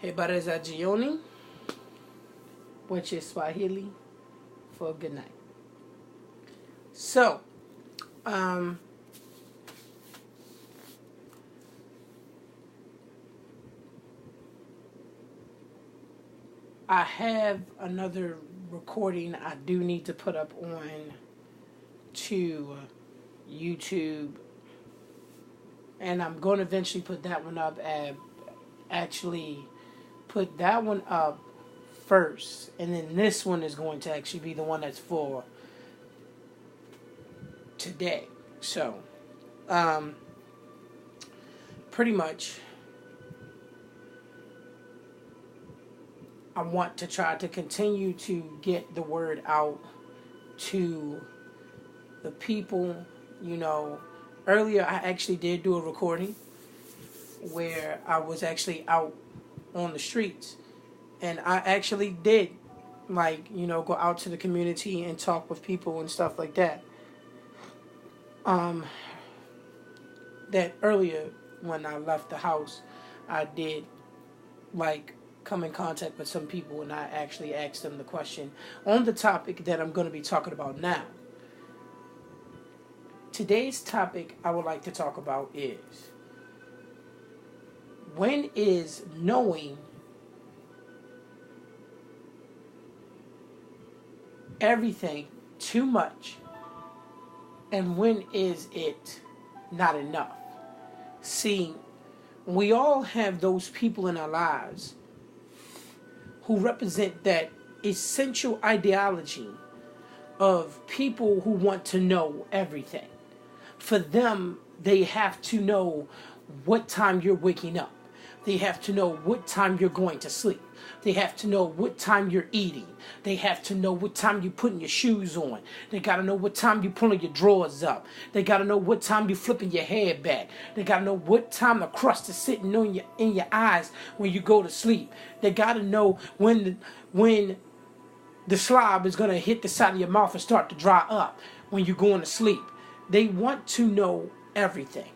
Habari za jioni, which is Swahili for good night. So, I have another recording I do need to put up on to YouTube, and I'm going to eventually put that one up and actually put that one up first, and then this one is going to actually be the one that's for today. So, pretty much, I want to try to continue to get the word out to the people. You know, earlier I actually did do a recording where I was actually out on the streets, and I actually did, like, you know, go out to the community and talk with people and stuff like that. That earlier when I left the house, I did, like, come in contact with some people, and I actually asked them the question on the topic that I'm going to be talking about now. Today's topic I would like to talk about is, when is knowing everything too much, and when is it not enough? See, we all have those people in our lives who represent that essential ideology of people who want to know everything. For them, they have to know what time you're waking up. They have to know what time you're going to sleep. They have to know what time you're eating. They have to know what time you're putting your shoes on. They got to know what time you're pulling your drawers up. They got to know what time you're flipping your hair back. They got to know what time the crust is sitting on in your eyes when you go to sleep. They got to know when the slob is going to hit the side of your mouth and start to dry up when you're going to sleep. They want to know everything.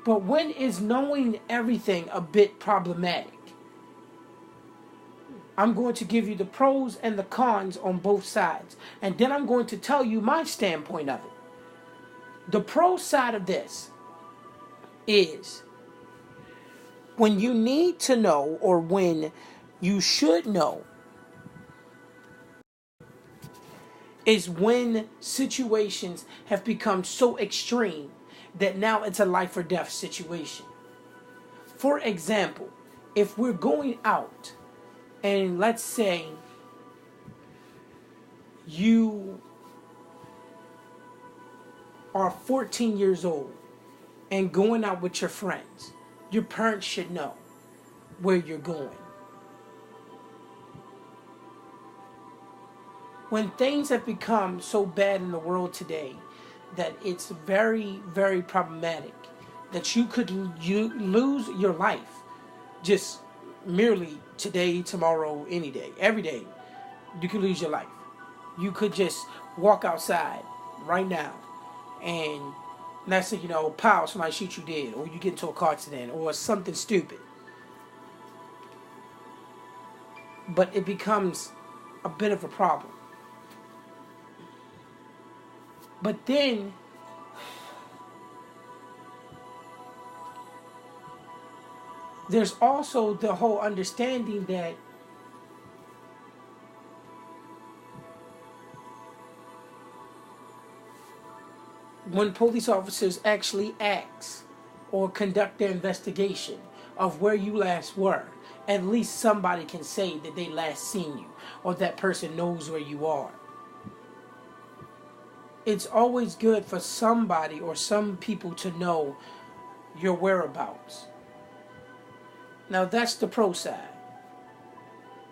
But when is knowing everything a bit problematic? I'm going to give you the pros and the cons on both sides. And then I'm going to tell you my standpoint of it. The pro side of this is, when you need to know, or when you should know, is when situations have become so extreme that now it's a life or death situation. For example, if we're going out, and let's say you are 14 years old and going out with your friends, your parents should know where you're going. When things have become so bad in the world today that it's very, very problematic, that you could lose your life just merely today, tomorrow, any day, every day, you could lose your life. You could just walk outside right now, and next thing you know, pow, somebody shoot you dead, or you get into a car accident, or something stupid. But it becomes a bit of a problem. But then, there's also the whole understanding that when police officers actually ask or conduct their investigation of where you last were, at least somebody can say that they last seen you, or that person knows where you are. It's always good for somebody or some people to know your whereabouts. Now that's the pro side.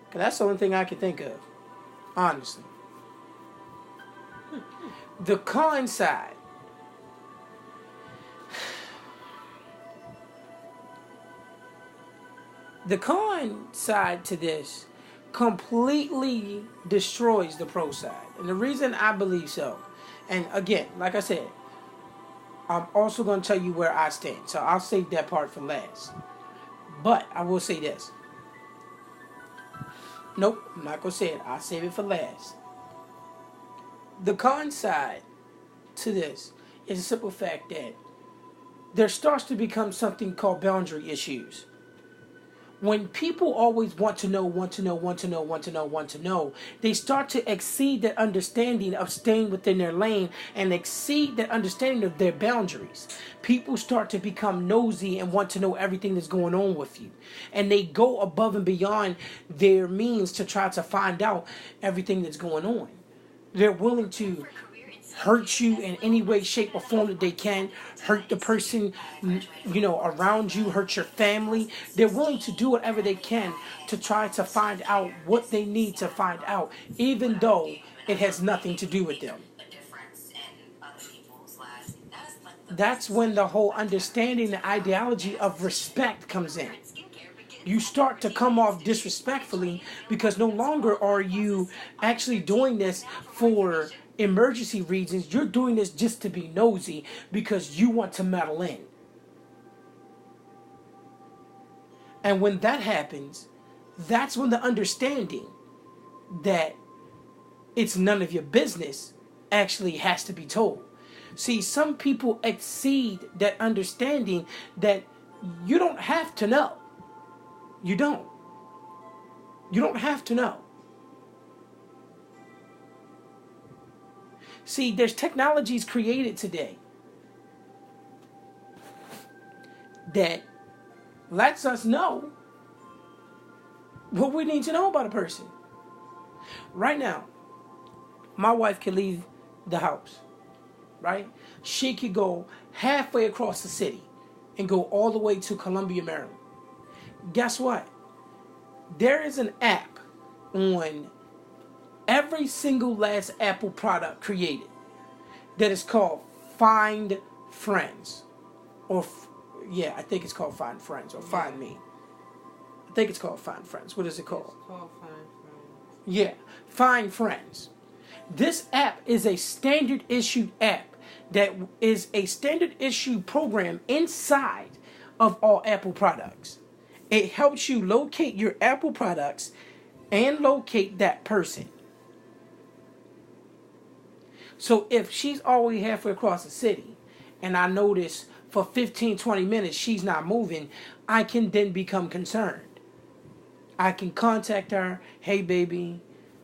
Because that's the only thing I can think of, honestly. The con side. The con side to this completely destroys the pro side. And the reason I believe so, and again, like I said, I'm also going to tell you where I stand. So I'll save that part for last. But I will say this. Nope, I'm not going to say it. I'll save it for last. The con side to this is the simple fact that there starts to become something called boundary issues. When people always want to know, they start to exceed that understanding of staying within their lane and exceed that understanding of their boundaries. People start to become nosy and want to know everything that's going on with you. And they go above and beyond their means to try to find out everything that's going on. They're willing to hurt you in any way, shape, or form that they can, hurt the person, around you, hurt your family. They're willing to do whatever they can to try to find out what they need to find out, even though it has nothing to do with them. That's when the whole understanding, the ideology of respect comes in. You start to come off disrespectfully because no longer are you actually doing this for emergency reasons. You're doing this just to be nosy because you want to meddle in. And when that happens, that's when the understanding that it's none of your business actually has to be told. See, some people exceed that understanding that you don't have to know. You don't. You don't have to know. See, there's technologies created today that lets us know what we need to know about a person. Right now, my wife can leave the house, right? She could go halfway across the city and go all the way to Columbia, Maryland. Guess what? There is an app on every single last Apple product created that is called Find Friends. I think it's called Find Friends or Find Me. I think it's called Find Friends. What is it called? It's called Find Friends. Yeah, Find Friends. This app is a standard issue app that is a standard issue program inside of all Apple products. It helps you locate your Apple products and locate that person. So if she's already halfway across the city and I notice for 15, 20 minutes she's not moving, I can then become concerned. I can contact her. Hey, baby,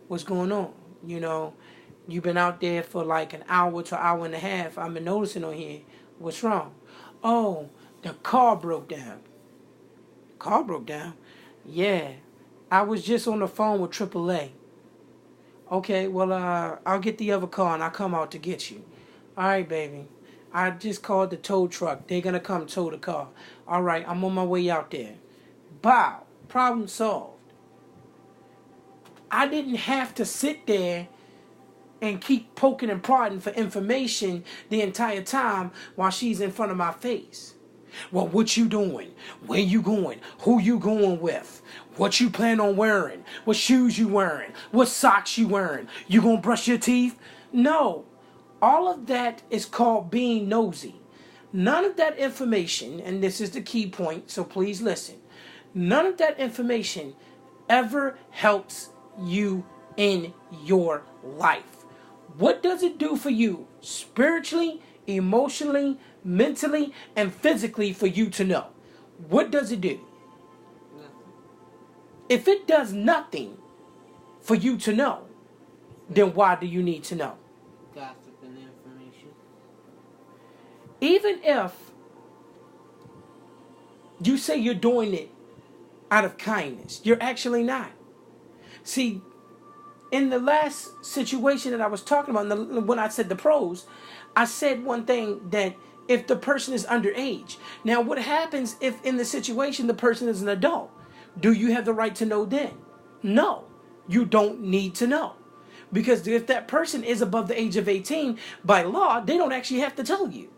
what's going on? You've been out there for like an hour to an hour and a half. I've been noticing on here. What's wrong? Oh, the car broke down. Car broke down? Yeah. I was just on the phone with AAA. Okay, well, I'll get the other car and I'll come out to get you. All right, baby. I just called the tow truck. They're going to come tow the car. All right, I'm on my way out there. Bow. Problem solved. I didn't have to sit there and keep poking and prodding for information the entire time while she's in front of my face. Well, what you doing? Where you going? Who you going with? What you plan on wearing? What shoes you wearing? What socks you wearing? You gonna brush your teeth? No. All of that is called being nosy. None of that information, and this is the key point, so please listen. None of that information ever helps you in your life. What does it do for you spiritually, emotionally, mentally, and physically for you to know? What does it do? Nothing. If it does nothing for you to know, then why do you need to know? Gossip and information. Even if you say you're doing it out of kindness, you're actually not. See, in the last situation that I was talking about, when I said the pros, I said one thing, that if the person is underage. Now, what happens if in the situation the person is an adult? Do you have the right to know then? No, you don't need to know. Because if that person is above the age of 18, by law, they don't actually have to tell you.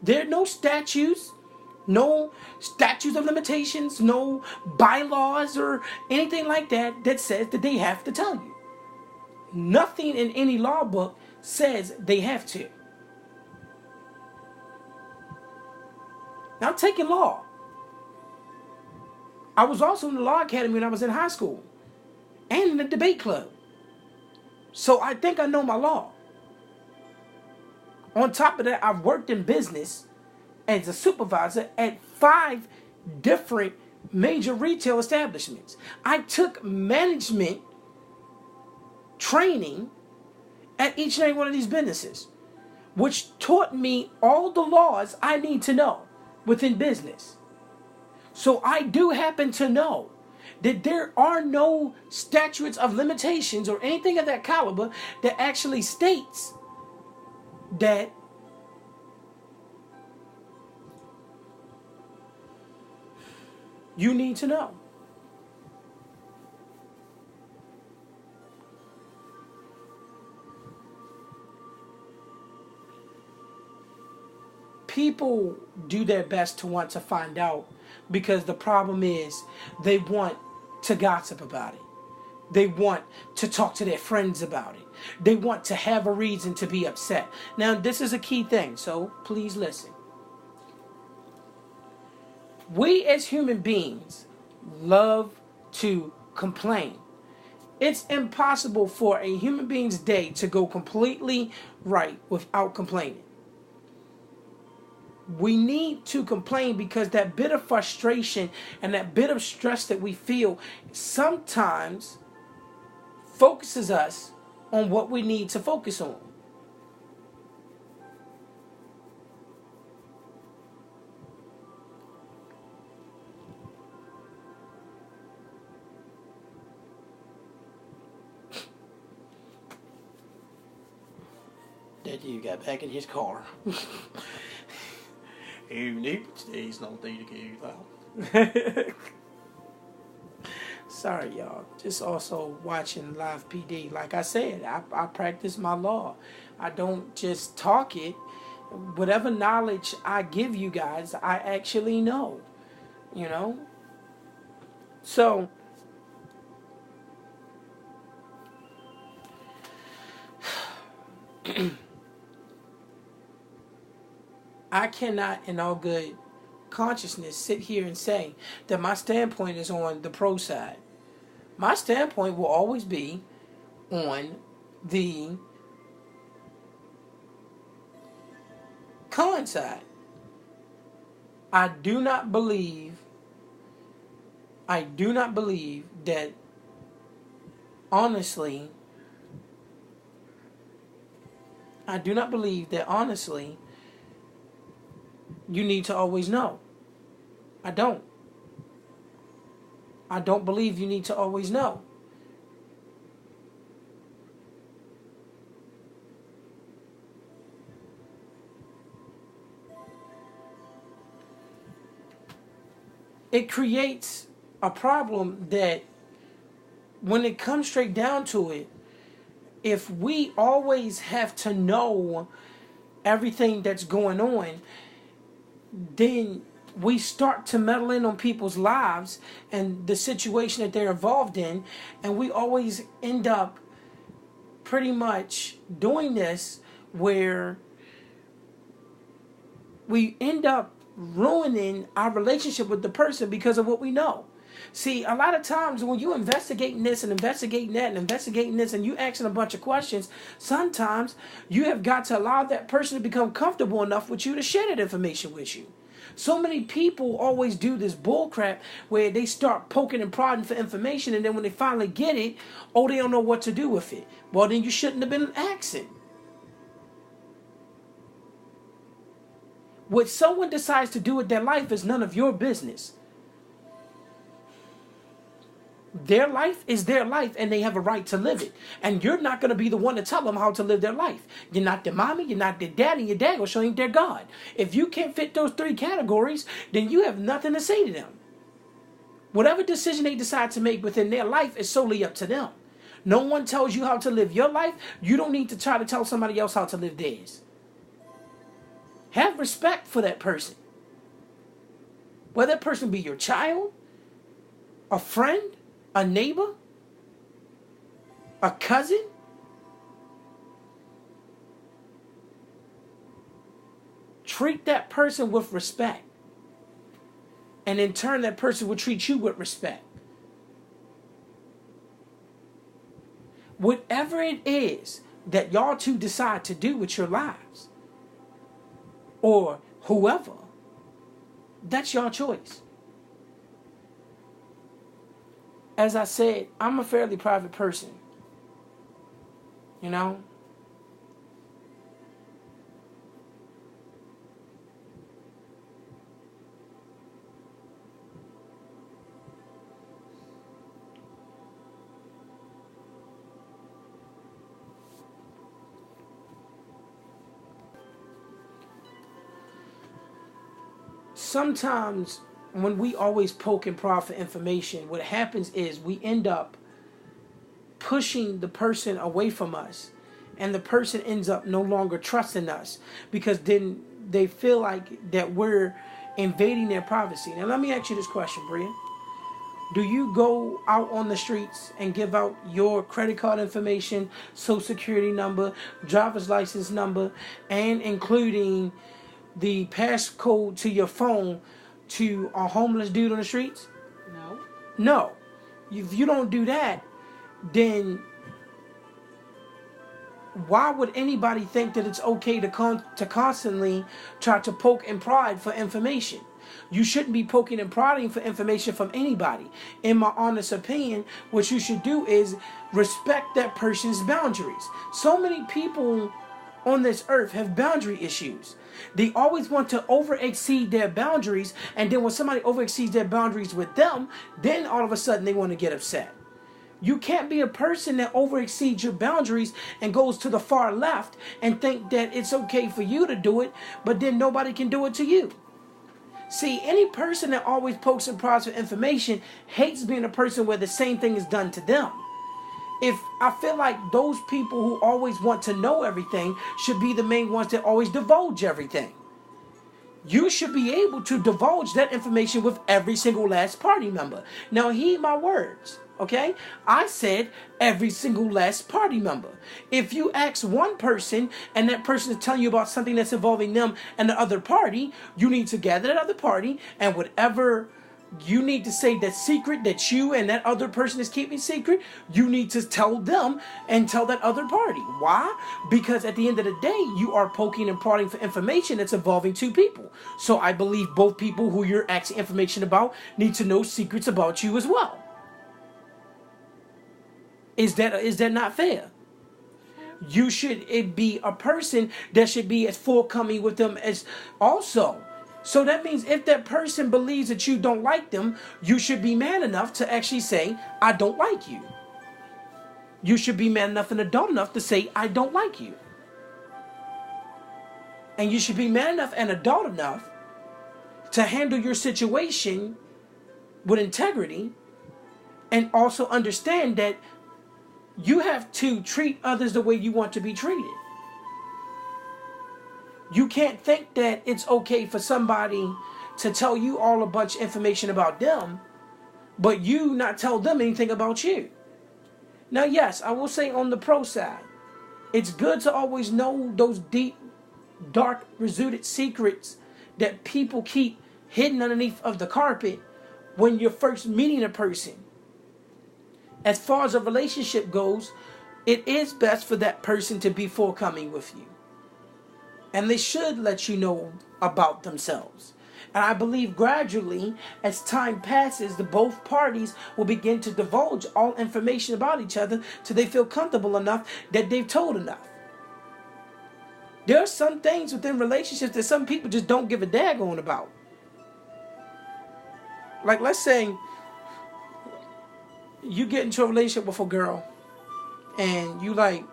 There are no statutes of limitations, no bylaws or anything like that that says that they have to tell you. Nothing in any law book says they have to. Now, taking law. I was also in the law academy when I was in high school and in the debate club. So I think I know my law. On top of that, I've worked in business as a supervisor at 5 different major retail establishments. I took management training at each and every one of these businesses, which taught me all the laws I need to know within business. So I do happen to know that there are no statutes of limitations or anything of that caliber that actually states that you need to know. People do their best to want to find out, because the problem is they want to gossip about it. They want to talk to their friends about it. They want to have a reason to be upset. Now, this is a key thing, so please listen. We as human beings love to complain. It's impossible for a human being's day to go completely right without complaining. We need to complain because that bit of frustration and that bit of stress that we feel sometimes focuses us on what we need to focus on. That dude got back in his car. He's not there to get out. Sorry, y'all. Just also watching live PD. Like I said, I practice my law. I don't just talk it. Whatever knowledge I give you guys, I actually know. You know? So, I cannot, in all good consciousness, sit here and say that my standpoint is on the pro side. My standpoint will always be on the con side. I do not believe that, honestly, you need to always know. I don't believe you need to always know. It creates a problem that when it comes straight down to it, if we always have to know everything that's going on, then we start to meddle in on people's lives and the situation that they're involved in, and we always end up pretty much doing this where we end up ruining our relationship with the person because of what we know. See, a lot of times when you investigating this and investigating that and investigating this and you asking a bunch of questions, sometimes you have got to allow that person to become comfortable enough with you to share that information with you. So many people always do this bull crap where they start poking and prodding for information, and then when they finally get it, they don't know what to do with it. Well, then you shouldn't have been asking. What someone decides to do with their life is none of your business. Their life is their life, and they have a right to live it. And you're not going to be the one to tell them how to live their life. You're not their mommy, you're not their daddy, your dad will show you their God. If you can't fit those 3 categories, then you have nothing to say to them. Whatever decision they decide to make within their life is solely up to them. No one tells you how to live your life. You don't need to try to tell somebody else how to live theirs. Have respect for that person. Whether that person be your child, a friend, a neighbor, a cousin. Treat that person with respect. And in turn, that person will treat you with respect. Whatever it is that y'all two decide to do with your lives, or whoever, that's your choice. As I said, I'm a fairly private person. You know? Sometimes when we always poke and prod for information, what happens is we end up pushing the person away from us, and the person ends up no longer trusting us because then they feel like that we're invading their privacy. Now let me ask you this question, Bria. Do you go out on the streets and give out your credit card information, social security number, driver's license number, and including the passcode to your phone to a homeless dude on the streets? No. No. If you don't do that, then why would anybody think that it's okay to constantly try to poke and prod for information? You shouldn't be poking and prodding for information from anybody. In my honest opinion, what you should do is respect that person's boundaries. So many people on this earth have boundary issues. They always want to over-exceed their boundaries, and then when somebody over-exceeds their boundaries with them, then all of a sudden they want to get upset. You can't be a person that over-exceeds your boundaries and goes to the far left and think that it's okay for you to do it, but then nobody can do it to you. See, any person that always pokes and prods for information hates being a person where the same thing is done to them. If I feel like those people who always want to know everything should be the main ones that always divulge everything. You should be able to divulge that information with every single last party member. Now heed my words, okay? I said every single last party member. If you ask one person and that person is telling you about something that's involving them and the other party, you need to gather that other party, and whatever you need to say, that secret that you and that other person is keeping secret, you need to tell them and tell that other party. Why? Because at the end of the day, you are poking and prodding for information that's involving two people. So I believe both people who you're asking information about need to know secrets about you as well. Is that not fair? You should be a person that should be as forthcoming with them as also. So that means if that person believes that you don't like them, you should be man enough to actually say, I don't like you. You should be man enough and adult enough to say, I don't like you. And you should be man enough and adult enough to handle your situation with integrity, and also understand that you have to treat others the way you want to be treated. You can't think that it's okay for somebody to tell you all a bunch of information about them, but you not tell them anything about you. Now, yes, I will say on the pro side, it's good to always know those deep, dark, reserved secrets that people keep hidden underneath of the carpet when you're first meeting a person. As far as a relationship goes, it is best for that person to be forthcoming with you. And they should let you know about themselves. And I believe gradually, as time passes, the both parties will begin to divulge all information about each other till they feel comfortable enough that they've told enough. There are some things within relationships that some people just don't give a daggone about. Like, let's say you get into a relationship with a girl and you like,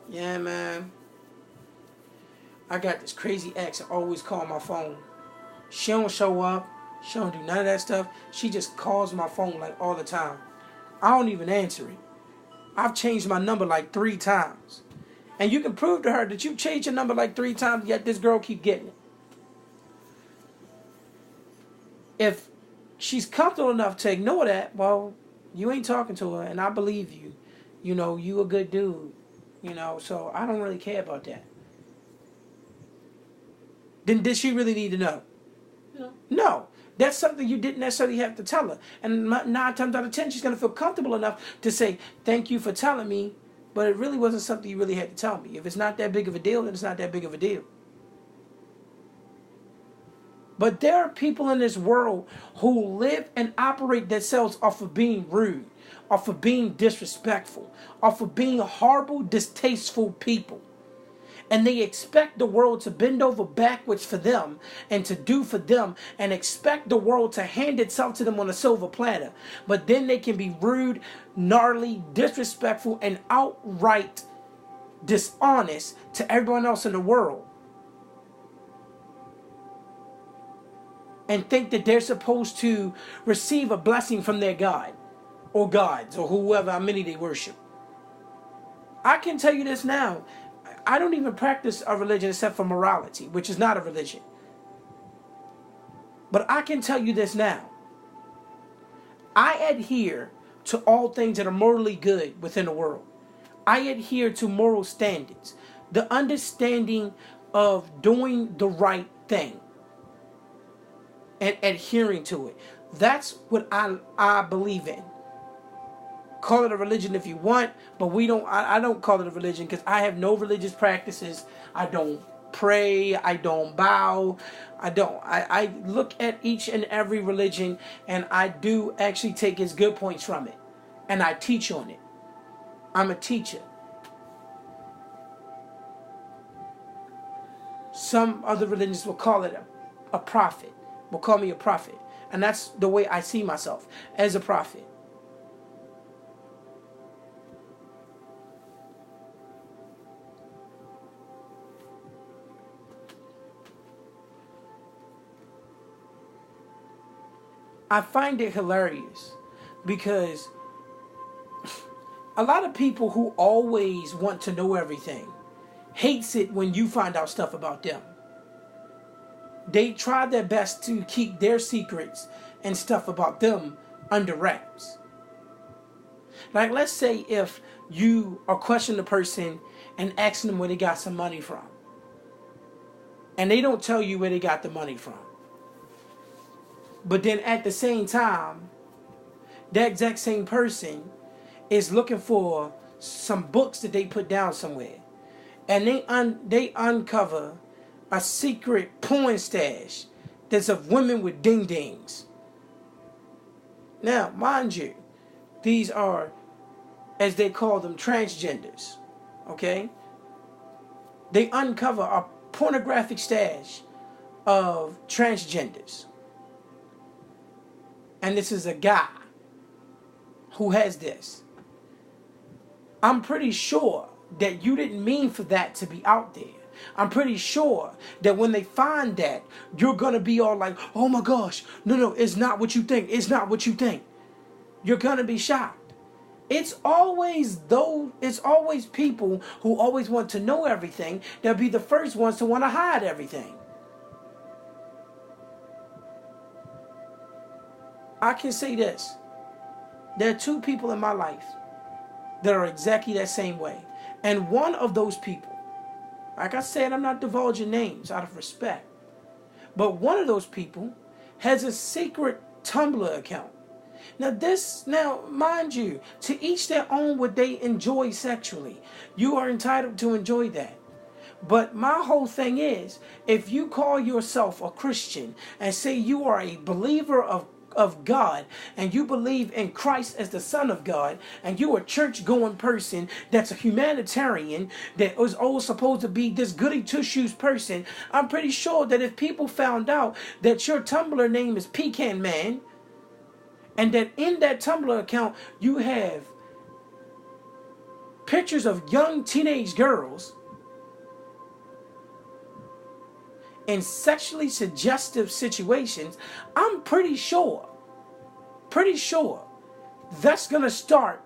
yeah, man, I got this crazy ex that always call my phone. She don't show up. She don't do none of that stuff. She just calls my phone like all the time. I don't even answer it. I've changed my number like 3 times. And you can prove to her that you've changed your number like 3 times, yet this girl keep getting it. If she's comfortable enough to ignore that, well, you ain't talking to her, and I believe you. You know, you a good dude. You know, so I don't really care about that. Then did she really need to know? No. No. That's something you didn't necessarily have to tell her. And 9 times out of 10, she's going to feel comfortable enough to say, thank you for telling me, but it really wasn't something you really had to tell me. If it's not that big of a deal, then it's not that big of a deal. But there are people in this world who live and operate themselves off of being rude, off of being disrespectful, off of being horrible, distasteful people. And they expect the world to bend over backwards for them and to do for them, and expect the world to hand itself to them on a silver platter. But then they can be rude, gnarly, disrespectful, and outright dishonest to everyone else in the world. And think that they're supposed to receive a blessing from their God or gods or whoever, how many they worship. I can tell you this now. I don't even practice a religion except for morality, which is not a religion. But I can tell you this now. I adhere to all things that are morally good within the world. I adhere to moral standards. The understanding of doing the right thing and adhering to it. That's what I believe in. Call it a religion if you want, but I don't call it a religion because I have no religious practices. I don't pray. I don't bow. I look at each and every religion, and I do actually take its good points from it, and I teach on it. I'm a teacher. Some other religions will call it a prophet, will call me a prophet, and that's the way I see myself, as a prophet. I find it hilarious because a lot of people who always want to know everything hates it when you find out stuff about them. They try their best to keep their secrets and stuff about them under wraps. Like, let's say if you are questioning a person and asking them where they got some money from, and they don't tell you where they got the money from. But then at the same time, that exact same person is looking for some books that they put down somewhere. And they uncover a secret porn stash that's of women with ding-dings. Now, mind you, these are, as they call them, transgenders. Okay? They uncover a pornographic stash of transgenders. And this is a guy who has this. I'm pretty sure that you didn't mean for that to be out there. I'm pretty sure that when they find that, you're going to be all like, oh my gosh, no, it's not what you think. It's not what you think. You're going to be shocked. It's always people who always want to know everything. They'll be the first ones to want to hide everything. I can say this. There are 2 people in my life that are exactly that same way. And one of those people, like I said, I'm not divulging names out of respect. But one of those people has a secret Tumblr account. Now, mind you, to each their own what they enjoy sexually. You are entitled to enjoy that. But my whole thing is, if you call yourself a Christian and say you are a believer of God, and you believe in Christ as the Son of God, and you're a church-going person that's a humanitarian, that was always supposed to be this goody two-shoes person, I'm pretty sure that if people found out that your Tumblr name is Pecan Man, and that in that Tumblr account you have pictures of young teenage girls in sexually suggestive situations, I'm pretty sure that's going to start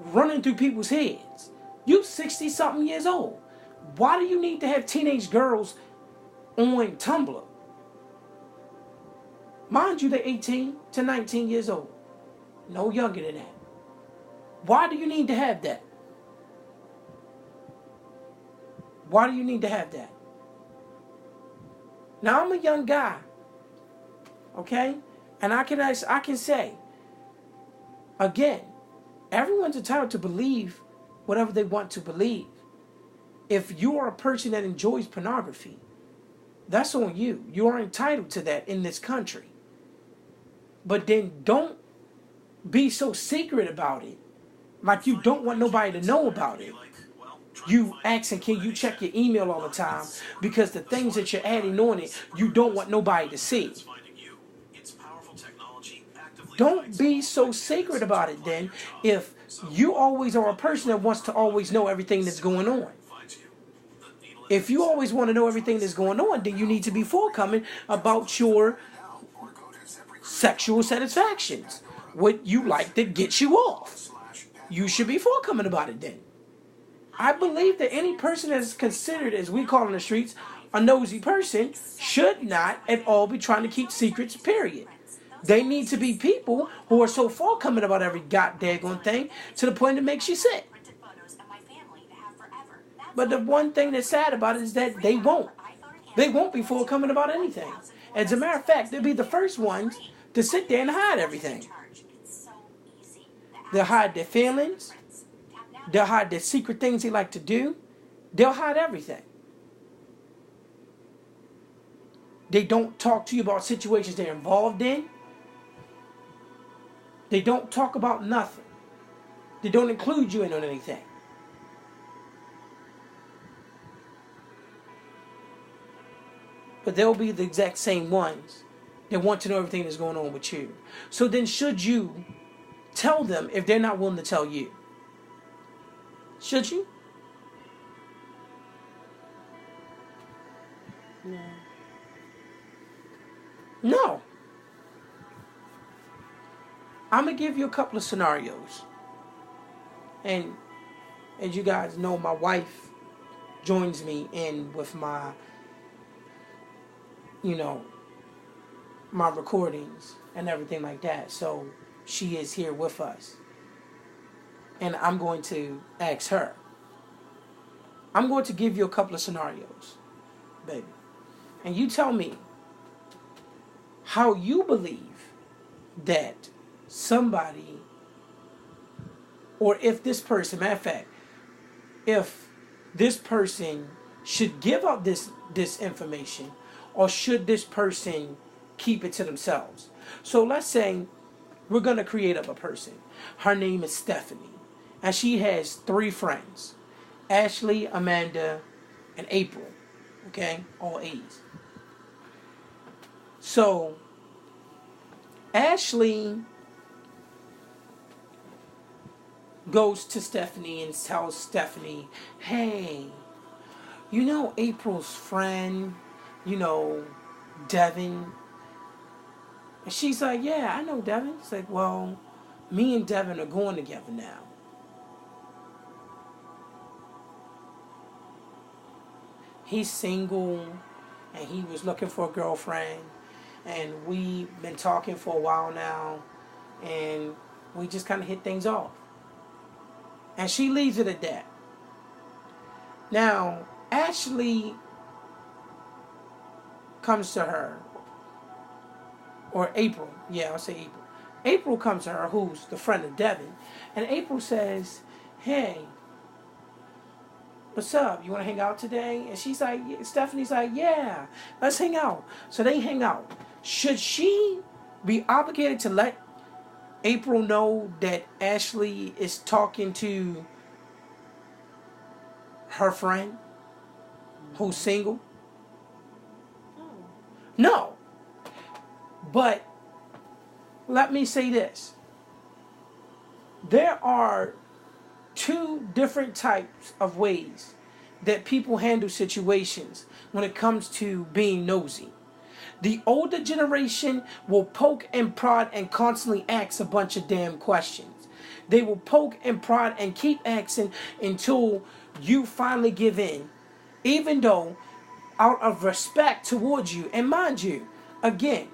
running through people's heads. You 60-something years old. Why do you need to have teenage girls on Tumblr? Mind you, they're 18 to 19 years old. No younger than that. Why do you need to have that? Why do you need to have that? Now, I'm a young guy. Okay? And I can say, again, everyone's entitled to believe whatever they want to believe. If you are a person that enjoys pornography, that's on you. You are entitled to that in this country. But then don't be so secret about it. Like you don't want nobody to know about it. You asking, can you check your email all the time? Because the things that you're adding on it, you don't want nobody to see. Don't be so secret about it then if you always are a person that wants to always know everything that's going on. If you always want to know everything that's going on, then you need to be forthcoming about your sexual satisfactions. What you like that gets you off. You should be forthcoming about it then. I believe that any person that is considered, as we call in the streets, a nosy person should not at all be trying to keep secrets, period. They need to be people who are so forthcoming about every goddamn thing to the point it makes you sick. But the one thing that's sad about it is that they won't. They won't be forthcoming about anything. As a matter of fact, they'll be the first ones to sit there and hide everything. They'll hide their feelings. They'll hide their secret things they like to do. They'll hide everything. They don't talk to you about situations they're involved in. They don't talk about nothing. They don't include you in on anything. But they'll be the exact same ones that want to know everything that's going on with you. So then should you tell them if they're not willing to tell you? Should you? No. No. I'm going to give you a couple of scenarios. And as you guys know, my wife joins me in with my, my recordings and everything like that. So she is here with us. And I'm going to ask her. I'm going to give you a couple of scenarios, baby. And you tell me how you believe that somebody, or if this person, matter of fact, if this person should give out this information, or should this person keep it to themselves. So let's say we're going to create up a person. Her name is Stephanie. And she has 3 friends. Ashley, Amanda, and April. Okay? All A's. So, Ashley goes to Stephanie and tells Stephanie, hey, April's friend, Devin. And she's like, yeah, I know Devin. It's like, well, me and Devin are going together now. He's single, and he was looking for a girlfriend, and we've been talking for a while now, and we just kind of hit things off. And she leaves it at that. Now, Ashley comes to her, or April, yeah, I'll say April. April comes to her, who's the friend of Devin, and April says, hey, what's up? You want to hang out today? And she's like, Stephanie's like, yeah, let's hang out. So they hang out. Should she be obligated to let April know that Ashley is talking to her friend who's single? No. But let me say this. There are 2 different types of ways that people handle situations when it comes to being nosy. The older generation will poke and prod and constantly ask a bunch of damn questions. They will poke and prod and keep asking until you finally give in. Even though, out of respect towards you, and mind you, again,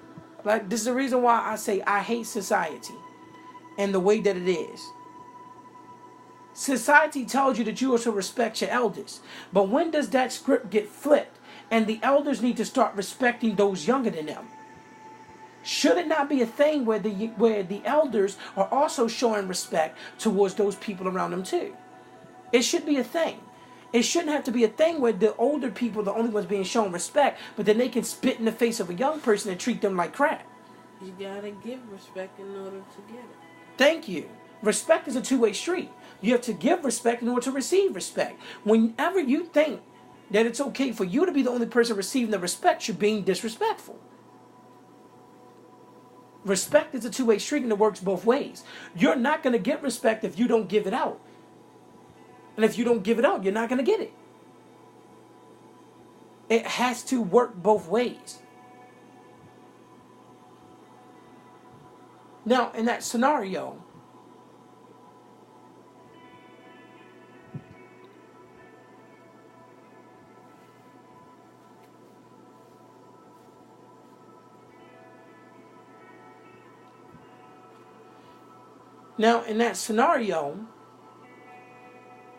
like this is the reason why I say I hate society and the way that it is. Society tells you that you are to respect your elders. But when does that script get flipped? And the elders need to start respecting those younger than them. Should it not be a thing where the elders are also showing respect towards those people around them too? It should be a thing. It shouldn't have to be a thing where the older people are the only ones being shown respect, but then they can spit in the face of a young person and treat them like crap. You gotta give respect in order to get it. Thank you. Respect is a two-way street. You have to give respect in order to receive respect. Whenever you think that it's okay for you to be the only person receiving the respect, you're being disrespectful. Respect is a two-way street and it works both ways. You're not going to get respect if you don't give it out. And if you don't give it out, you're not going to get it. It has to work both ways. Now, in that scenario,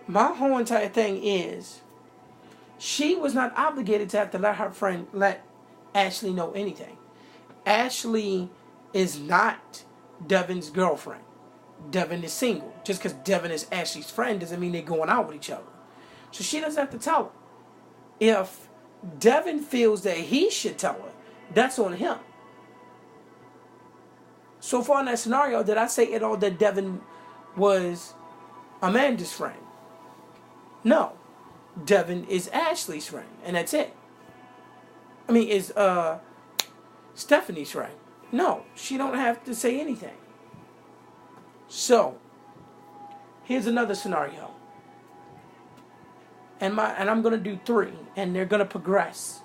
my whole entire thing is she was not obligated to have to let Ashley know anything. Ashley is not Devin's girlfriend. Devin is single. Just because Devin is Ashley's friend doesn't mean they're going out with each other. So she doesn't have to tell her. If Devin feels that he should tell her, that's on him. So far in that scenario, did I say at all that Devin was Amanda's friend? No. Devin is Ashley's friend, and that's it. I mean, is Stephanie's friend. No, she don't have to say anything. So, here's another scenario. And I'm going to do 3, and they're going to progress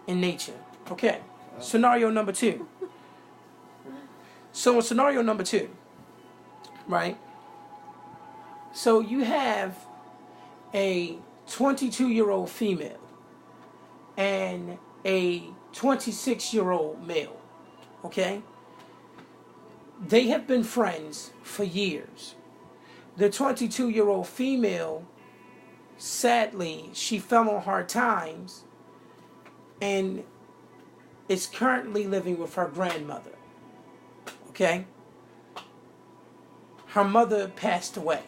in nature. Okay, scenario number 2. So in scenario number 2, right? So you have a 22-year-old female and a 26-year-old male, okay? They have been friends for years. The 22-year-old female, sadly, she fell on hard times and is currently living with her grandmother. Okay? Her mother passed away.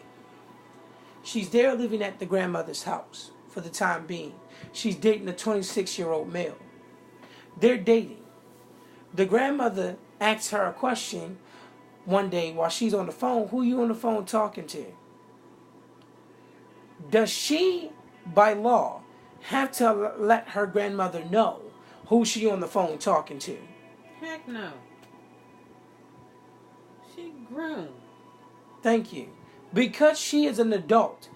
She's there living at the grandmother's house for the time being. She's dating a 26-year-old male. They're dating. The grandmother asks her a question one day while she's on the phone. Who are you on the phone talking to? Does she, by law, have to let her grandmother know who she on the phone talking to? Heck no. She grown. Thank you. Because she is an adult,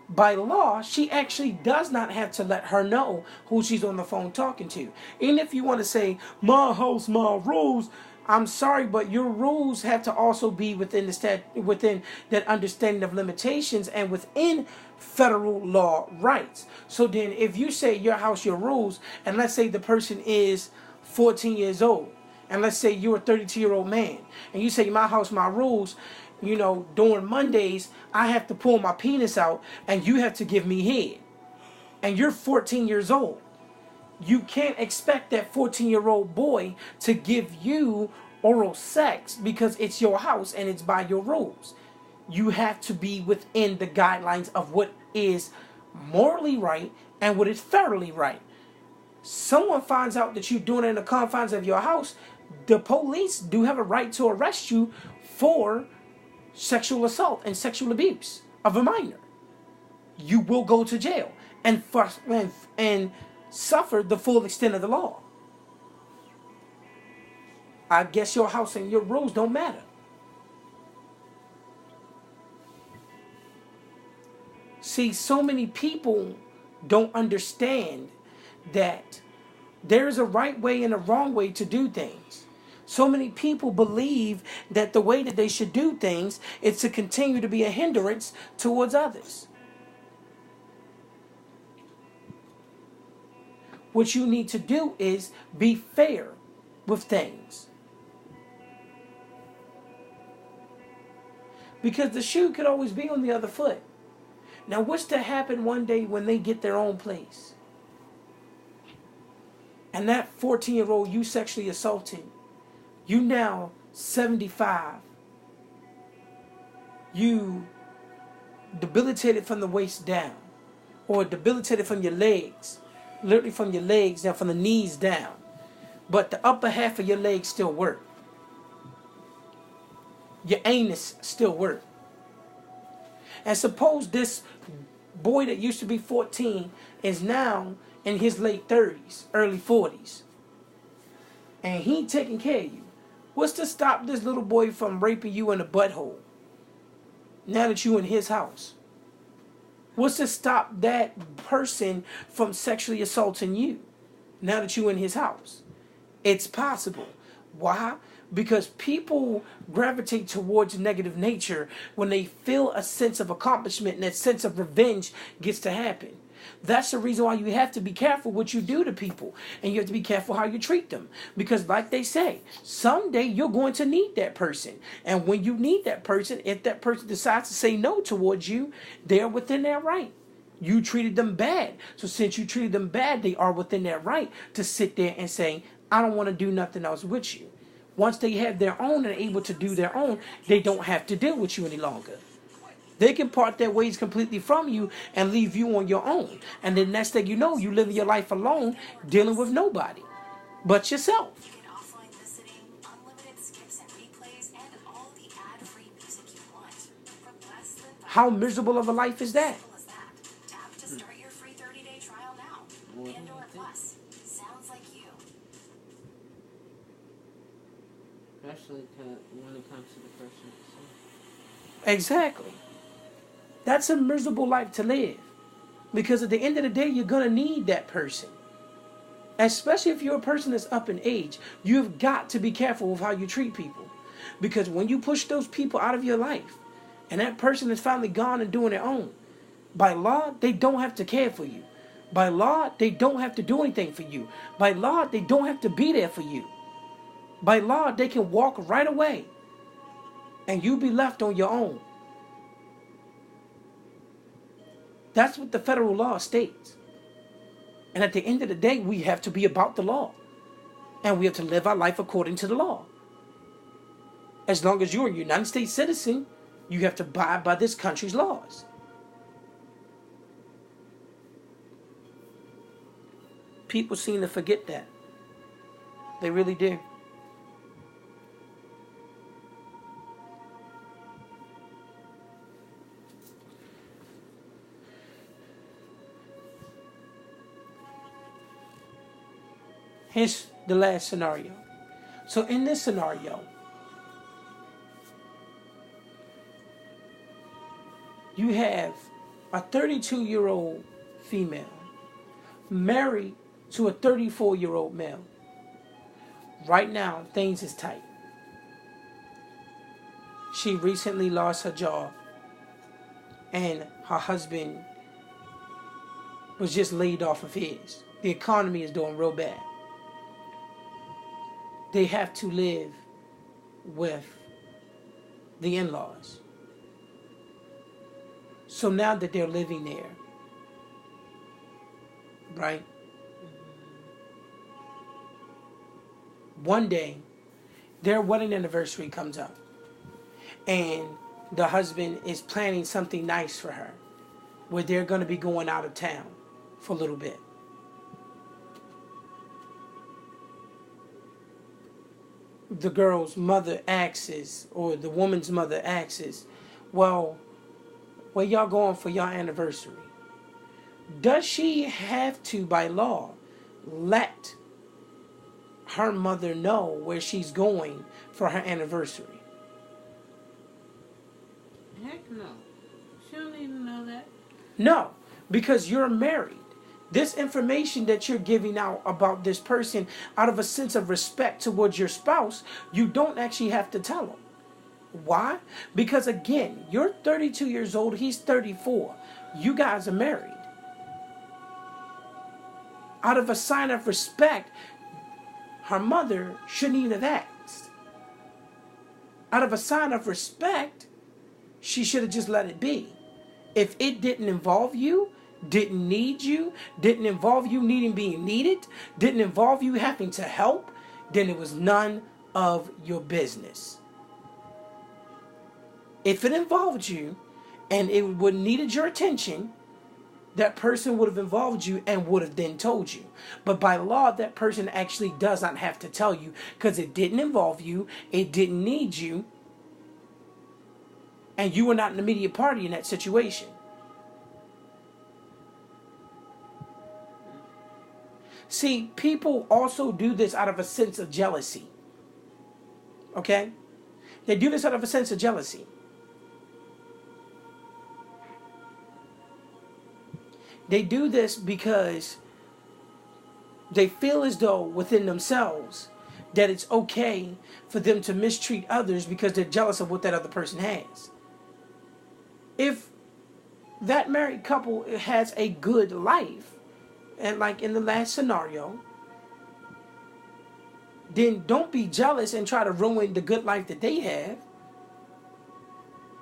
by law, she actually does not have to let her know who she's on the phone talking to. Even if you want to say, my house, my rules, I'm sorry, but your rules have to also be within within that understanding of limitations and within federal law rights. So then if you say your house, your rules, and let's say the person is 14 years old, and let's say you're a 32-year-old man, and you say my house, my rules, you know, during Mondays, I have to pull my penis out and you have to give me head. And you're 14 years old. You can't expect that 14-year-old boy to give you oral sex because it's your house and it's by your rules. You have to be within the guidelines of what is morally right and what is federally right. Someone finds out that you're doing it in the confines of your house, the police do have a right to arrest you for sexual assault and sexual abuse of a minor. You will go to jail and suffer the full extent of the law. I guess your house and your rules don't matter. See, so many people don't understand that there is a right way and a wrong way to do things. So many people believe that the way that they should do things is to continue to be a hindrance towards others. What you need to do is be fair with things. Because the shoe could always be on the other foot. Now, what's to happen one day when they get their own place? And that 14-year-old you sexually assaulted You now 75. You debilitated from the waist down, or debilitated from your legs, literally from your legs down, from the knees down. But the upper half of your legs still work. Your anus still work. And suppose this boy that used to be 14 is now in his late 30s, early 40s. And he taking care of you. What's to stop this little boy from raping you in the butthole? Now that you in his house. What's to stop that person from sexually assaulting you? Now that you in his house. It's possible. Why? Because people gravitate towards negative nature when they feel a sense of accomplishment and that sense of revenge gets to happen. That's the reason why you have to be careful what you do to people. And you have to be careful how you treat them. Because like they say, someday you're going to need that person. And when you need that person, if that person decides to say no towards you, they're within their right. You treated them bad. So since you treated them bad, they are within their right to sit there and say, I don't want to do nothing else with you. Once they have their own and are able to do their own, they don't have to deal with you any longer. They can part their ways completely from you and leave you on your own. And the next thing you know, you live your life alone, dealing with nobody but yourself. You can offline visiting, unlimited skips and replays, and all the ad-free music you want. For less than How miserable of a life is that? simple as that. Tap to start your free 30-day trial now. Pandora Plus. Sounds like you. Especially when it comes to the person itself. Exactly. That's a miserable life to live. Because at the end of the day, you're going to need that person. Especially if you're a person that's up in age. You've got to be careful with how you treat people. Because when you push those people out of your life, and that person is finally gone and doing their own, by law, they don't have to care for you. By law, they don't have to do anything for you. By law, they don't have to be there for you. By law, they can walk right away. And you be left on your own. That's what the federal law states. And at the end of the day, we have to be about the law. And we have to live our life according to the law. As long as you're a United States citizen, you have to abide by this country's laws. People seem to forget that. They really do. Here's the last scenario. So in this scenario, you have a 32-year-old female married to a 34-year-old male. Right now, things is tight. She recently lost her job, and her husband was just laid off of his. The economy is doing real bad. They have to live with the in-laws. So now that they're living there, right? One day, their wedding anniversary comes up. And the husband is planning something nice for her, where they're going to be going out of town for a little bit. The girl's mother asks, or the woman's mother asks, well, where y'all going for your anniversary? Does she have to, by law, let her mother know where she's going for her anniversary? Heck no. She don't even know that. No, because you're married. This information that you're giving out about this person out of a sense of respect towards your spouse, you don't actually have to tell them. Why? Because again, you're 32 years old, he's 34. You guys are married. Out of a sign of respect, her mother shouldn't even have asked. Out of a sign of respect, she should have just let it be. If it didn't involve you, didn't need you, didn't involve you needing being needed, didn't involve you having to help, then it was none of your business. If it involved you and it would needed your attention, that person would have involved you and would have then told you. But by law, that person actually does not have to tell you because it didn't involve you, it didn't need you, and you were not an immediate party in that situation. See, people also do this out of a sense of jealousy. Okay? They do this out of a sense of jealousy. They do this because they feel as though within themselves that it's okay for them to mistreat others because they're jealous of what that other person has. If that married couple has a good life, and like in the last scenario, then don't be jealous and try to ruin the good life that they have.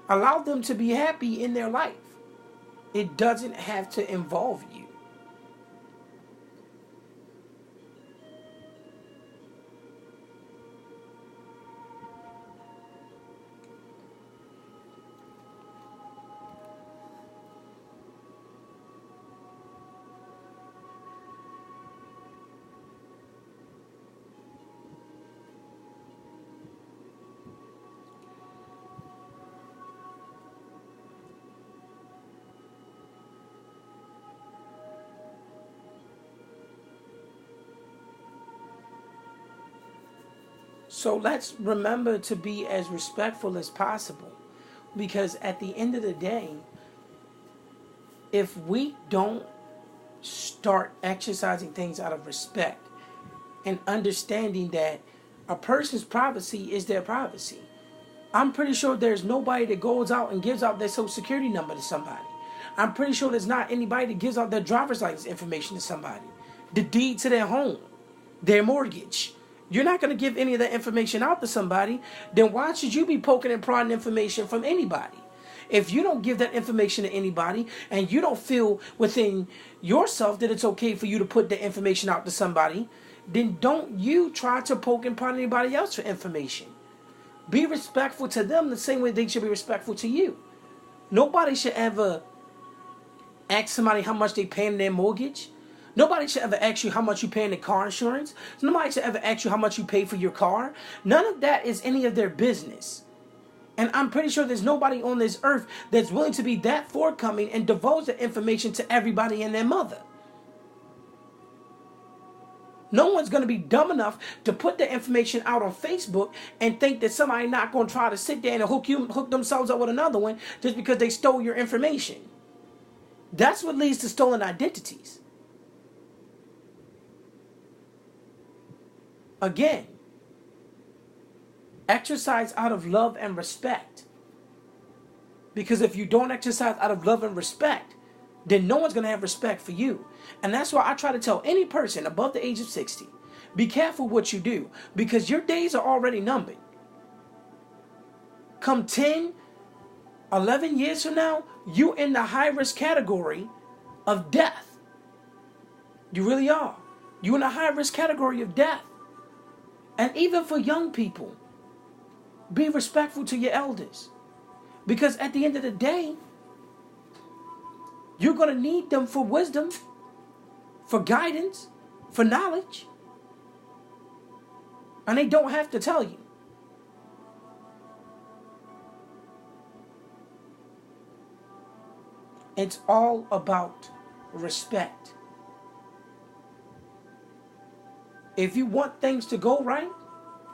Allow them to be happy in their life. It doesn't have to involve you. So let's remember to be as respectful as possible. Because at the end of the day, if we don't start exercising things out of respect and understanding that a person's privacy is their privacy. I'm pretty sure there's nobody that goes out and gives out their social security number to somebody. I'm pretty sure there's not anybody that gives out their driver's license information to somebody. The deed to their home, their mortgage. You're not going to give any of that information out to somebody. Then why should you be poking and prodding information from anybody? If you don't give that information to anybody and you don't feel within yourself that it's okay for you to put the information out to somebody, then don't you try to poke and prod anybody else for information. Be respectful to them the same way they should be respectful to you. Nobody should ever ask somebody how much they pay in their mortgage. Nobody should ever ask you how much you pay in the car insurance. Nobody should ever ask you how much you pay for your car. None of that is any of their business. And I'm pretty sure there's nobody on this earth that's willing to be that forthcoming and divulge that information to everybody and their mother. No one's going to be dumb enough to put the information out on Facebook and think that somebody not going to try to sit there and hook themselves up with another one just because they stole your information. That's what leads to stolen identities. Again, exercise out of love and respect. Because if you don't exercise out of love and respect, then no one's going to have respect for you. And that's why I try to tell any person above the age of 60, be careful what you do, because your days are already numbered. Come 10, 11 years from now, you're in the high-risk category of death. You really are. You're in the high-risk category of death. And even for young people, be respectful to your elders. Because at the end of the day, you're going to need them for wisdom, for guidance, for knowledge. And they don't have to tell you. It's all about respect. If you want things to go right,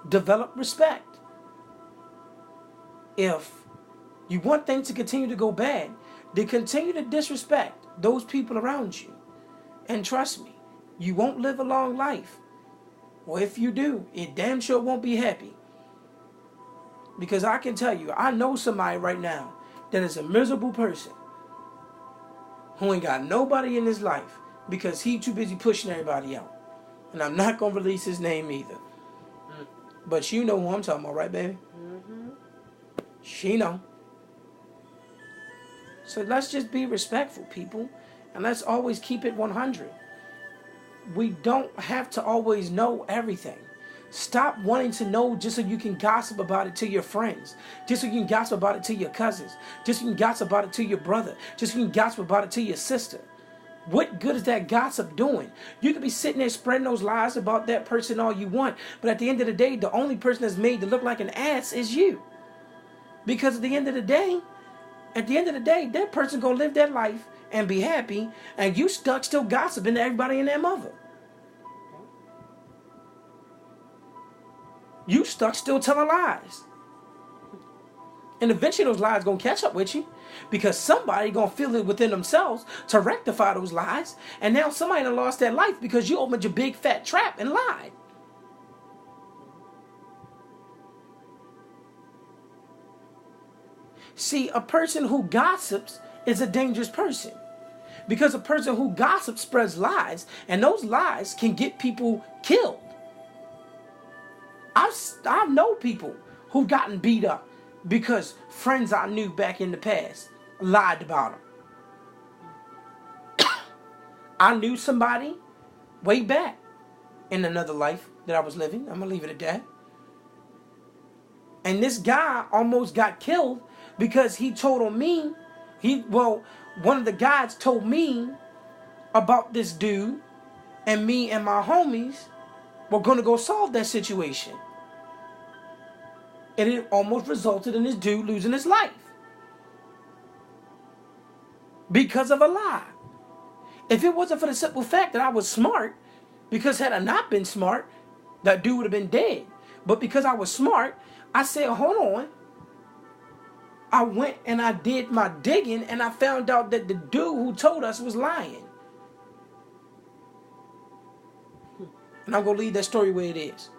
develop respect. If you want things to continue to go bad, then continue to disrespect those people around you. And trust me, you won't live a long life. Or if you do, it damn sure won't be happy. Because I can tell you, I know somebody right now that is a miserable person who ain't got nobody in his life because he too busy pushing everybody out. And I'm not going to release his name either. But you know who I'm talking about, right, baby? Mm-hmm. She know. So let's just be respectful, people. And let's always keep it 100. We don't have to always know everything. Stop wanting to know just so you can gossip about it to your friends, just so you can gossip about it to your cousins, just so you can gossip about it to your brother, just so you can gossip about it to your sister. What good is that gossip doing? You could be sitting there spreading those lies about that person all you want, but at the end of the day, the only person that's made to look like an ass is you. Because at the end of the day, that person gonna live their life and be happy, and you stuck still gossiping to everybody and their mother. You stuck still telling lies. And eventually those lies gonna catch up with you, because somebody gonna feel it within themselves to rectify those lies, and now somebody done lost their life because you opened your big fat trap and lied. See, a person who gossips is a dangerous person, because a person who gossips spreads lies, and those lies can get people killed. I know people who've gotten beat up because friends I knew back in the past lied about them. I knew somebody way back in another life that I was living. I'm going to leave it at that. And this guy almost got killed because he told on me. One of the guys told me about this dude, and me and my homies were going to go solve that situation. And it almost resulted in this dude losing his life because of a lie. If it wasn't for the simple fact that I was smart, because had I not been smart, that dude would have been dead. But because I was smart, I said, hold on. I went and I did my digging, and I found out that the dude who told us was lying. And I'm going to leave that story where it is.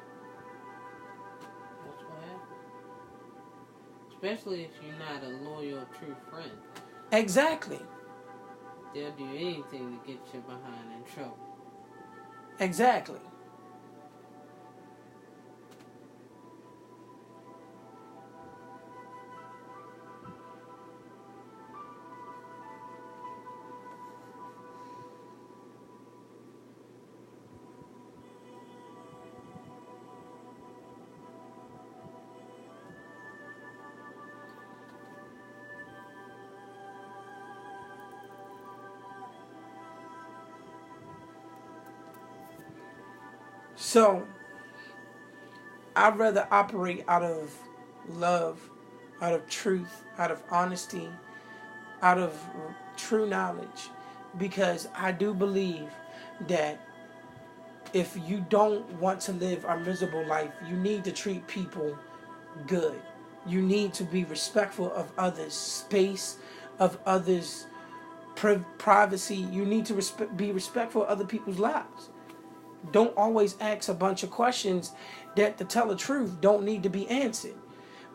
That's what happens. Especially if you're not a loyal, true friend. Exactly. They'll do anything to get you behind in trouble. Exactly. So, I'd rather operate out of love, out of truth, out of honesty, out of true knowledge, because I do believe that if you don't want to live a miserable life, you need to treat people good. You need to be respectful of others' space, of others' privacy. You need to be respectful of other people's lives. Don't always ask a bunch of questions that, to tell the truth, don't need to be answered.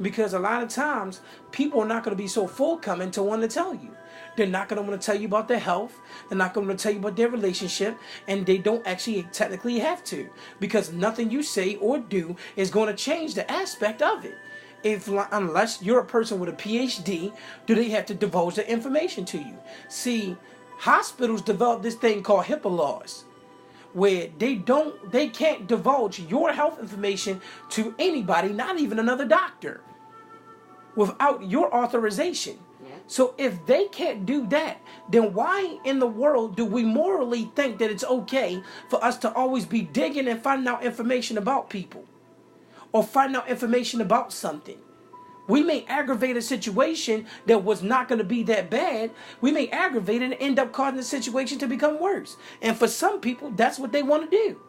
Because a lot of times, people are not going to be so forthcoming to want to tell you. They're not going to want to tell you about their health. They're not going to tell you about their relationship. And they don't actually technically have to. Because nothing you say or do is going to change the aspect of it. Unless you're a person with a PhD, do they have to divulge the information to you? See, hospitals develop this thing called HIPAA laws, where they can't divulge your health information to anybody, not even another doctor, without your authorization. Yeah. So if they can't do that, then why in the world do we morally think that it's okay for us to always be digging and finding out information about people, or finding out information about something? We may aggravate a situation that was not going to be that bad. We may aggravate it and end up causing the situation to become worse. And for some people, that's what they want to do.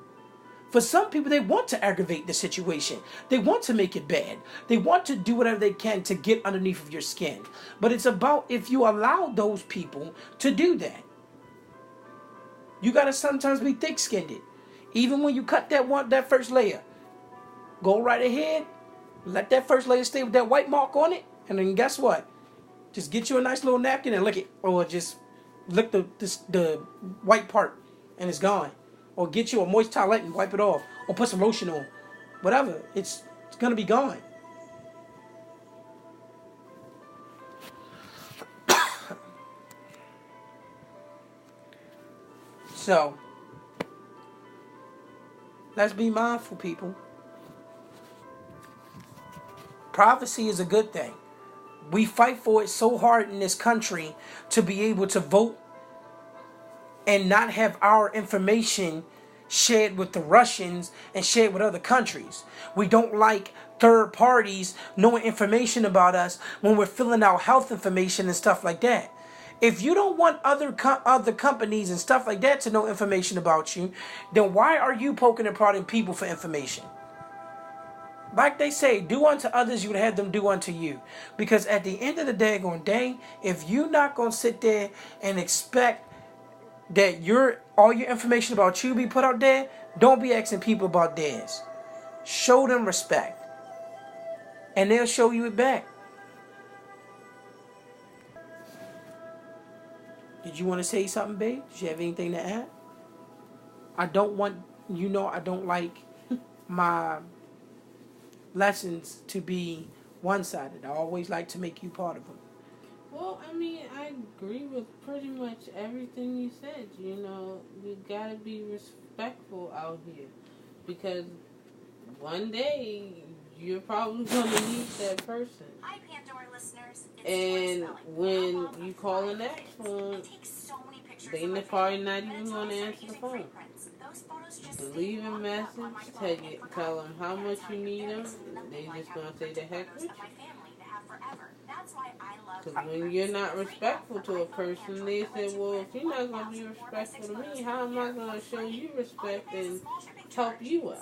For some people, they want to aggravate the situation. They want to make it bad. They want to do whatever they can to get underneath of your skin. But it's about if you allow those people to do that. You got to sometimes be thick-skinned. Even when you cut that first layer, go right ahead. Let that first layer stay with that white mark on it. And then guess what? Just get you a nice little napkin and lick it. Or just lick the white part and it's gone. Or get you a moist towelette and wipe it off. Or put some lotion on. Whatever. It's going to be gone. So, let's be mindful, people. Privacy is a good thing. We fight for it so hard in this country to be able to vote and not have our information shared with the Russians and shared with other countries. We don't like third parties knowing information about us when we're filling out health information and stuff like that. If you don't want other companies and stuff like that to know information about you, then why are you poking and prodding people for information? Like they say, do unto others, you would have them do unto you. Because at the end of the daggone day, if you're not going to sit there and expect that all your information about you be put out there, don't be asking people about theirs. Show them respect. And they'll show you it back. Did you want to say something, babe? Did you have anything to add? I don't like my lessons to be one-sided. I always like to make you part of them. Well, I mean, I agree with pretty much everything you said. You know, you gotta be respectful out here. Because one day, you're probably gonna meet that person. Hi, Pandora listeners. And when you call an next phone, they're probably not even gonna answer the phone. Leave a message, tell them how much you need them, they just gonna say the heck with you. Because when you're not respectful to a person, they say, well, if you're not going to be respectful to me, how am I going to show you respect and help you out?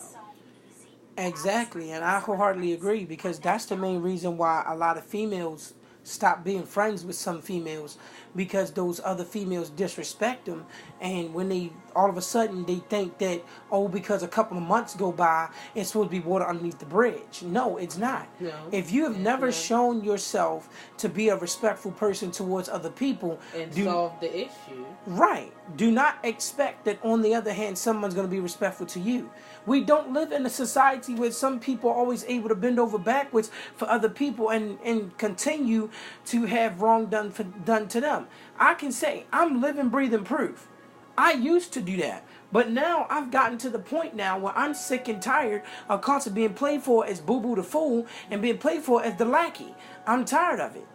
Exactly, and I wholeheartedly agree, because that's the main reason why a lot of females stop being friends with some females, because those other females disrespect them, and when they all of a sudden they think that, oh, because a couple of months go by, it's supposed to be water underneath the bridge. No, it's not. No, if you have never shown yourself to be a respectful person towards other people and solve the issue, right, do not expect that on the other hand someone's going to be respectful to you. We don't live in a society where some people are always able to bend over backwards for other people and continue to have wrong done to them. I can say I'm living, breathing proof. I used to do that. But now I've gotten to the point now where I'm sick and tired of constantly being played for as Boo Boo the Fool and being played for as the lackey. I'm tired of it.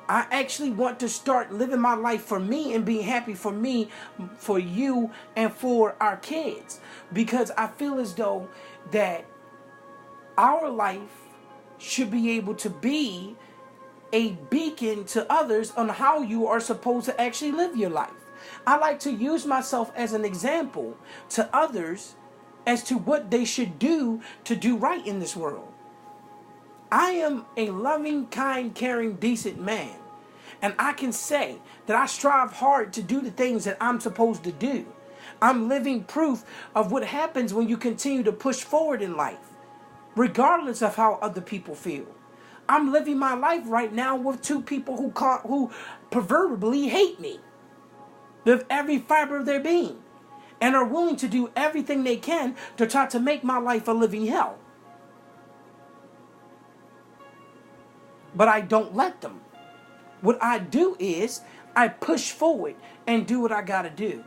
I actually want to start living my life for me and being happy for me, for you, and for our kids. Because I feel as though that our life should be able to be a beacon to others on how you are supposed to actually live your life. I like to use myself as an example to others as to what they should do to do right in this world. I am a loving, kind, caring, decent man. And I can say that I strive hard to do the things that I'm supposed to do. I'm living proof of what happens when you continue to push forward in life, regardless of how other people feel. I'm living my life right now with two people who proverbially hate me with every fiber of their being and are willing to do everything they can to try to make my life a living hell. But I don't let them. What I do is I push forward and do what I gotta do.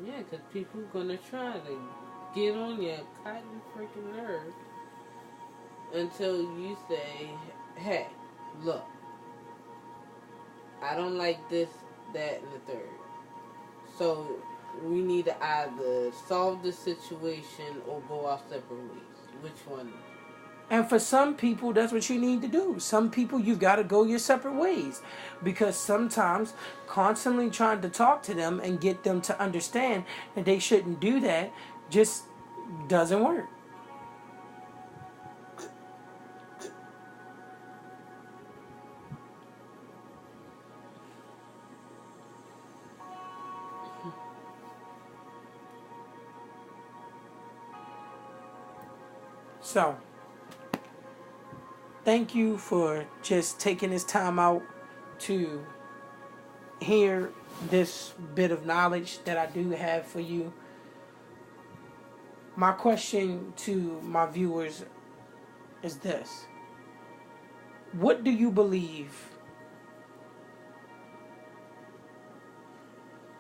Yeah, because people are going to try to get on your cotton freaking nerve until you say, hey, look, I don't like this, that, and the third. So we need to either solve the situation or go our separate ways. Which one? And for some people, that's what you need to do. Some people, you've got to go your separate ways. Because sometimes constantly trying to talk to them and get them to understand that they shouldn't do that just doesn't work. So, thank you for just taking this time out to hear this bit of knowledge that I do have for you. My question to my viewers is this. What do you believe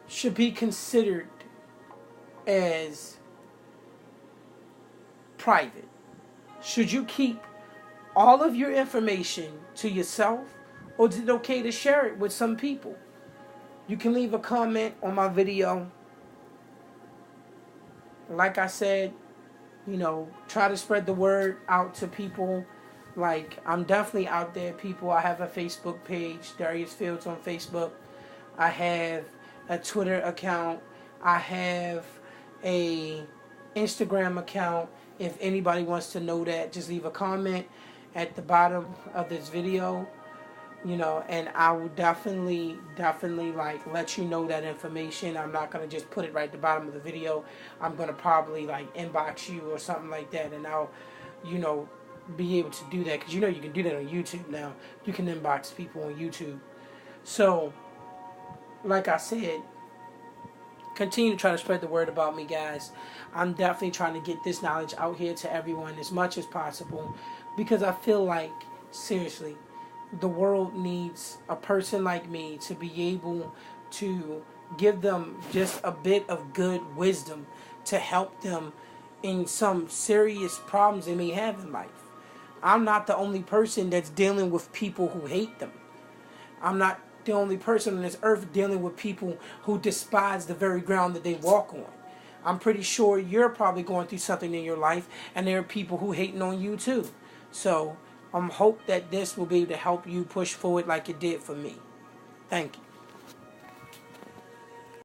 should be considered as private? Should you keep all of your information to yourself, or is it okay to share it with some people? You can leave a comment on my video. Like I said, try to spread the word out to people. Like, I'm definitely out there, people. I have a Facebook page, Darius Fields on Facebook. I have a Twitter account. I have a Instagram account. If anybody wants to know that, just leave a comment at the bottom of this video, and I will definitely like let you know that information. I'm not going to just put it right at the bottom of the video. I'm going to probably like inbox you or something like that, and I'll, be able to do that, because you can do that on YouTube now. You can inbox people on YouTube. So, like I said, continue to try to spread the word about me, guys. I'm definitely trying to get this knowledge out here to everyone as much as possible, because I feel like, seriously, the world needs a person like me to be able to give them just a bit of good wisdom to help them in some serious problems they may have in life. I'm not the only person that's dealing with people who hate them. I'm not the only person on this earth dealing with people who despise the very ground that they walk on. I'm pretty sure you're probably going through something in your life, and there are people who hating on you too. So, hope that this will be able to help you push forward like it did for me. Thank you.